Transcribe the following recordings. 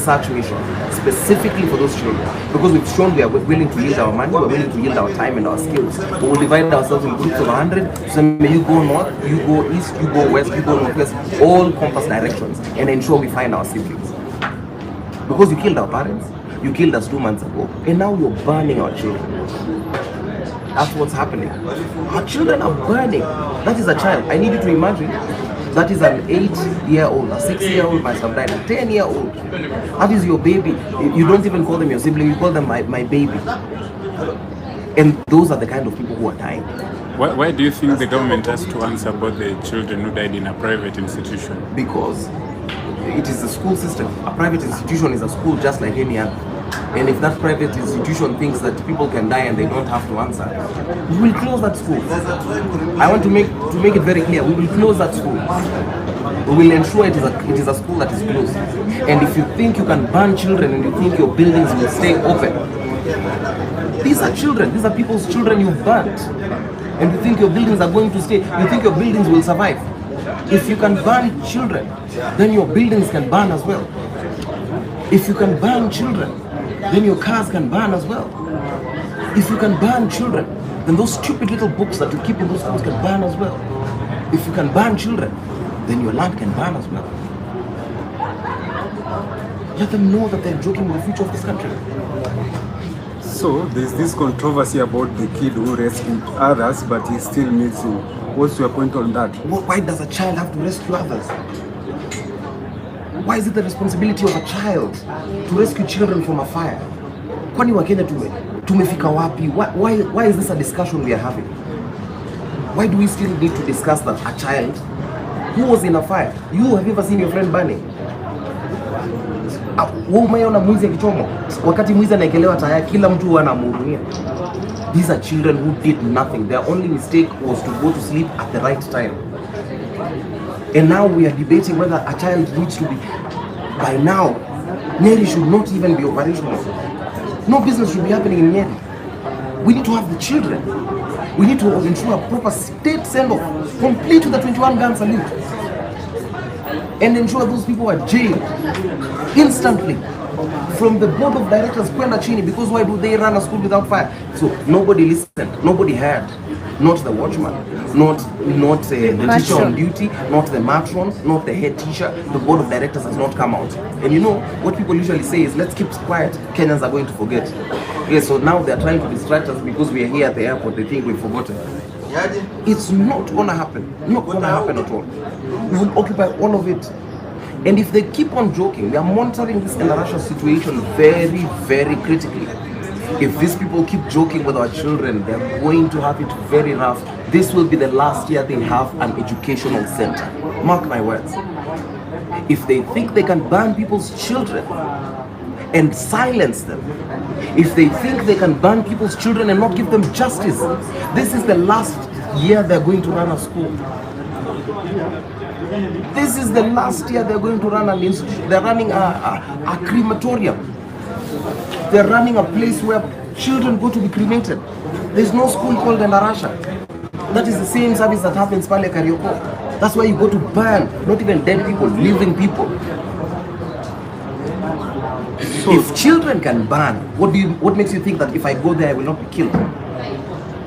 research mission specifically for those children, because we've shown we are willing to yield our money, we're willing to yield our time and our skills. We will divide ourselves in groups of 100. So you go north, you go east, you go west, you go northwest, all compass directions, and ensure we find our siblings. Because you killed our parents, you killed us 2 months ago, and now you're burning our children. That's what's happening. Our children are burning. That is a child. I need you to imagine. That is an 8-year-old, a 6-year-old, my son died, a 10-year-old. That is your baby. You don't even call them your sibling, you call them my baby. And those are the kind of people who are dying. Why do you think the government has to answer about the children who died in a private institution? Because it is a school system. A private institution is a school just like any other. And if that private institution thinks that people can die and they don't have to answer, we will close that school. I want to make it very clear, we will close that school. We will ensure it is a school that is closed. And if you think you can ban children and you think your buildings will stay open, these are children, these are people's children you've banned. And you think your buildings are going to stay, you think your buildings will survive. If you can ban children, then your buildings can burn as well. If you can ban children, then your cars can burn as well. If you can ban children, then those stupid little books that you keep in those schools can burn as well. If you can ban children, then your land can burn as well. Let them know that they're joking with the future of this country. So there's this controversy about the kid who rescued others, but he's still missing. What's your point on that? Why does a child have to rescue others? Why is it the responsibility of a child to rescue children from a fire? Kwani wa Kenya tumefika wapi? Why is this a discussion we are having? Why do we still need to discuss that a child who was in a fire? Have you ever seen your friend burning? Umeona mwizi akichomwa? Wakati mwizi anaekelewa taya, kila mtu anamhurumia. These are children who did nothing. Their only mistake was to go to sleep at the right time. And now we are debating whether a child needs to be, by now, Nyeri should not even be operational. No business should be happening in Nyeri. We need to have the children. We need to ensure a proper state send-off, complete with the 21 gun salute. And ensure those people are jailed instantly. From the board of directors, kwenda chini, because why do they run a school without fire? So nobody listened, nobody heard. Not the watchman, not the teacher on duty, not the matron, not the head teacher. The board of directors has not come out. And you know, what people usually say is, let's keep quiet, Kenyans are going to forget. Okay, so now they're trying to distract us because we are here at the airport, they think we've forgotten. It's not gonna happen, not gonna happen at all. We will occupy all of it. And if they keep on joking, we are monitoring this Russia situation very, very critically. If these people keep joking with our children, they're going to have it very rough. This will be the last year they have an educational center. Mark my words. If they think they can ban people's children and silence them, if they think they can ban people's children and not give them justice, this is the last year they're going to run a school. This is the last year they're going to run an institution. They're running a crematorium. They're running a place where children go to be cremated. There's no school called Russia. That is the same service that happens Pale Karioko. That's why you go to burn, not even dead people, living people. So if children can burn, what makes you think that if I go there I will not be killed?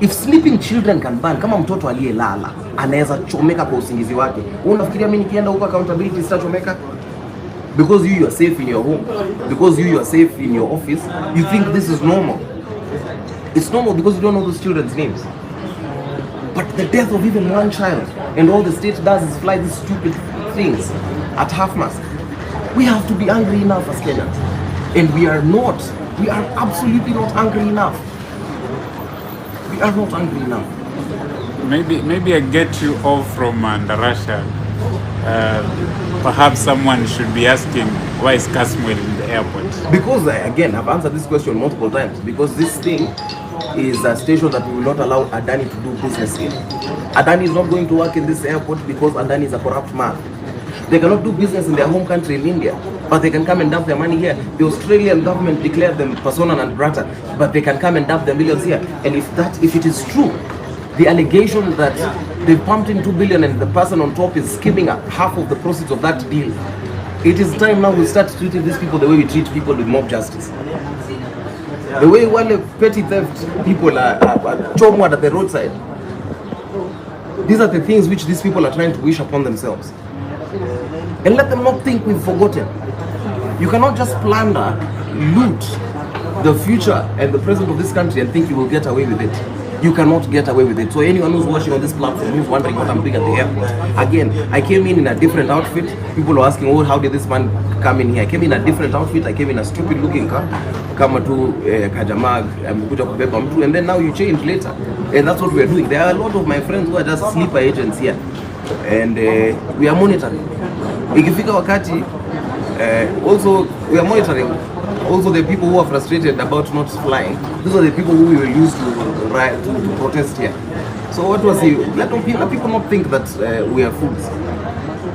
If sleeping children can burn, kama mtoto aliyelala anaweza chomeka kwa usingizi wake, unafikiria mimi nikienda huko accountability sitachomeka? Because you are safe in your home, because you are safe in your office, you think this is normal. It's normal because you don't know those children's names. But the death of even one child, and all the state does is fly these stupid things at half-mast. We have to be angry enough as Kenyans. And we are not. We are absolutely not angry enough. We are not angry enough. Maybe I get you off from Russia. Perhaps someone should be asking, why is Kasmul in the airport? Because, again, I've answered this question multiple times. Because this thing is a station that we will not allow Adani to do business in. Adani is not going to work in this airport because Adani is a corrupt man. They cannot do business in their home country in India, but they can come and dump their money here. The Australian government declared them persona non grata, but they can come and dump their millions here. And if it is true, the allegation that they pumped in 2 billion and the person on top is skimming up half of the proceeds of that deal, It is time now we start treating these people the way we treat people with mob justice. The way wale petty theft people are chomwa at the roadside. These are the things which these people are trying to wish upon themselves. And let them not think we've forgotten. You cannot just plunder, loot the future and the present of this country and think you will get away with it. You cannot get away with it. So anyone who's watching on this platform, who's wondering what I'm doing at the airport, again, I came in a different outfit. People were asking, oh, how did this man come in here? I came in a different outfit. I came in a stupid looking car. Kama tu kajamag, kuja kubeba mtu, and then now you change later. And that's what we're doing. There are a lot of my friends who are just sleeper agents here. And we are monitoring. Ikifika wakati, also we are monitoring. Also the people who are frustrated about not flying, those are the people who we will use to protest here. So what was he? Let people not think that we are fools.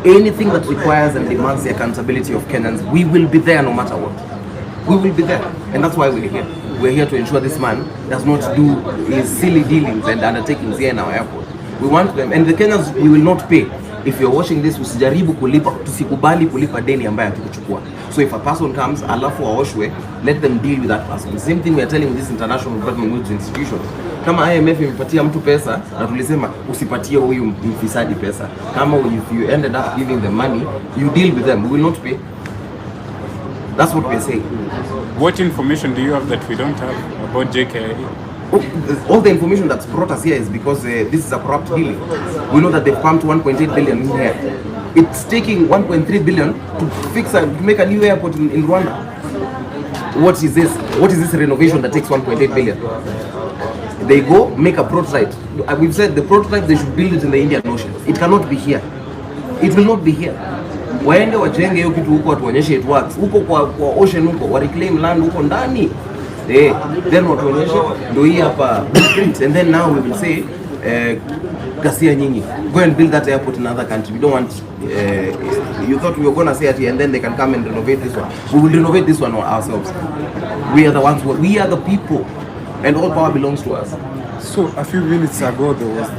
Anything that requires and demands the accountability of Kenyans, we will be there no matter what. We will be there, and that's why we're here. We're here to ensure this man does not do his silly dealings and undertakings here in our airport. We want them, and the Kenyans, we will not pay. If you're watching this, usijaribu kulipa, tusikubali kulipa deni ambayo hatukuchukua. So if a person comes, alafu aoshwe, let them deal with that person. The same thing we are telling this international government institution. Kama IMF imepatia mtu pesa, na tulisema usipatie huyu mfisadi pesa. Kama if you ended up giving them money, you deal with them. We will not pay. That's what we're saying. What information do you have that we don't have about JKIA? All the information that's brought us here is because this is a corrupt dealing. We know that they've pumped 1.8 billion in here. It's taking 1.3 billion to fix to make a new airport in Rwanda. What is this? What is this renovation that takes 1.8 billion? They go make a prototype. We've said the prototype, they should build it in the Indian Ocean. It cannot be here. It will not be here. Waende wajenge hiyo kitu huko, watuonyeshe it works. Huko kwa ocean huko, wa reclaim land huko ndani. Then watuonyeshe ndio hii hapa blueprint, and then now we will say Kasia nyinyi, go and build that airport in another country. We don't want you thought we were going to say it here and then they can come and renovate this one. We will renovate this one ourselves. We are the ones we are the people, and all power belongs to us. So a few minutes ago there was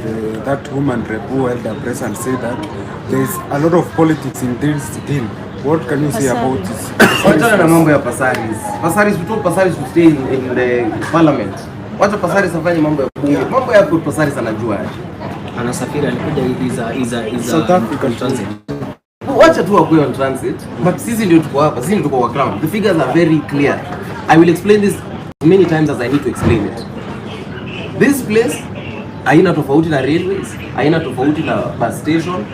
that woman rep who held a press and said that there is a lot of politics in this deal. What can you say about this? Wacha na mambo ya Pasaris. Pasaris, we told Pasaris to stay in the parliament. Wacha Pasaris afanye mambo ya bunge. Mambo ya Pasaris anajua aje. Anasafiri, alikuja is South African transit. Wacha tu wakuwe on transit, but sisi ndio tuko hapa, sisi ndio tuko kwa ground. The figures are very clear. I will explain this many times as I need to explain it. This place haina tofauti na railways, haina tofauti na bus station,